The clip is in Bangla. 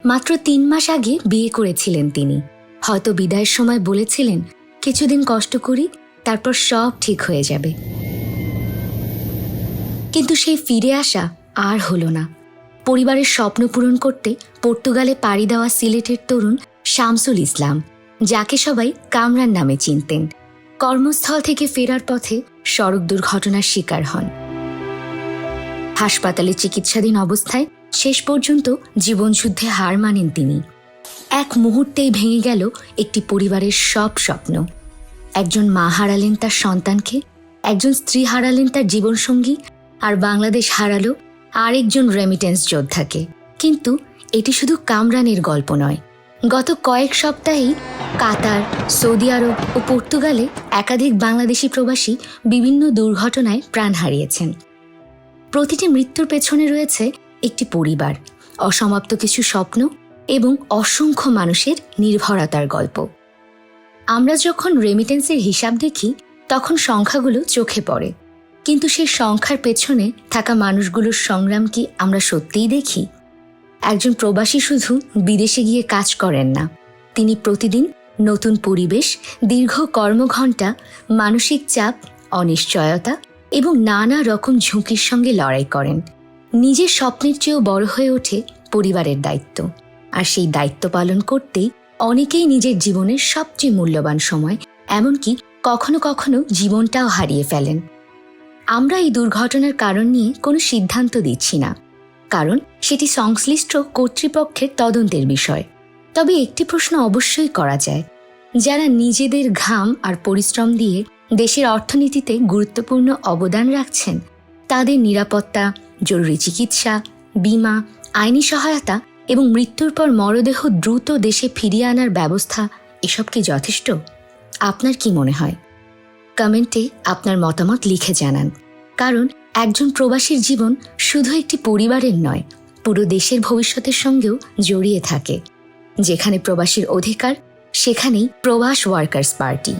মাত্র ৩ মাস আগে বিয়ে করেছিলেন তিনি। হয়তো বিদায়ের সময় বলেছিলেন, কিছুদিন কষ্ট করি, তারপর সব ঠিক হয়ে যাবে। কিন্তু সেই ফিরে আসা আর হলো না। পরিবারের স্বপ্ন পূরণ করতে পর্তুগালে পাড়ি দেওয়া সিলেটের তরুণ শামসুল ইসলাম, যাকে সবাই কামরান নামে চিনতেন, কর্মস্থল থেকে ফেরার পথে সড়ক দুর্ঘটনার শিকার হন। হাসপাতালে চিকিৎসাধীন অবস্থায় শেষ পর্যন্ত জীবনযুদ্ধে হার মানেন তিনি। এক মুহূর্তেই ভেঙে গেল একটি পরিবারের সব স্বপ্ন। একজন মা হারালেন তার সন্তানকে, একজন স্ত্রী হারালেন তার জীবনসঙ্গী, আর বাংলাদেশ হারালো আরেকজন রেমিটেন্স যোদ্ধাকে। কিন্তু এটি শুধু কামরানের গল্প নয়। গত কয়েক সপ্তাহেই কাতার, সৌদি আরব ও পর্তুগালে একাধিক বাংলাদেশি প্রবাসী বিভিন্ন দুর্ঘটনায় প্রাণ হারিয়েছেন। প্রতিটি মৃত্যুর পেছনে রয়েছে একটি পরিবার, অসমাপ্ত কিছু স্বপ্ন এবং অসংখ্য মানুষের নির্ভরতার গল্প। আমরা যখন রেমিটেন্সের হিসাব দেখি, তখন সংখ্যাগুলো চোখে পড়ে, কিন্তু সেই সংখ্যার পেছনে থাকা মানুষগুলোর সংগ্রাম কি আমরা সত্যিই দেখি? একজন প্রবাসী শুধু বিদেশে গিয়ে কাজ করেন না, তিনি প্রতিদিন নতুন পরিবেশ, দীর্ঘ কর্মঘণ্টা, মানসিক চাপ, অনিশ্চয়তা এবং নানা রকম ঝুঁকির সঙ্গে লড়াই করেন। নিজের স্বপ্নের চেয়েও বড় হয়ে ওঠে পরিবারের দায়িত্ব, আর সেই দায়িত্ব পালন করতেই অনেকেই নিজের জীবনের সবচেয়ে মূল্যবান সময়, এমনকি কখনো কখনো জীবনটাও হারিয়ে ফেলেন। আমরা এই দুর্ঘটনার কারণ নিয়ে কোনো সিদ্ধান্ত দিচ্ছি না, কারণ সেটি সংশ্লিষ্ট কর্তৃপক্ষের তদন্তের বিষয়। তবে একটি প্রশ্ন অবশ্যই করা যায়, যারা নিজেদের ঘাম আর পরিশ্রম দিয়ে দেশের অর্থনীতিতে গুরুত্বপূর্ণ অবদান রাখছেন, তাদের নিরাপত্তা, জরুরি চিকিৎসা, বীমা, আইনি সহায়তা এবং মৃত্যুর পর মরদেহ দ্রুত দেশে ফিরিয়ে আনার ব্যবস্থা, এসব কি যথেষ্ট? আপনার কি মনে হয়? কমেন্টে আপনার মতামত লিখে জানান, কারণ একজন প্রবাসীর জীবন শুধু একটি পরিবারের নয়, পুরো দেশের ভবিষ্যতের সঙ্গেও জড়িয়ে থাকে। যেখানে প্রবাসীর অধিকার, সেখানেই প্রবাস ওয়ার্কার্স পার্টি।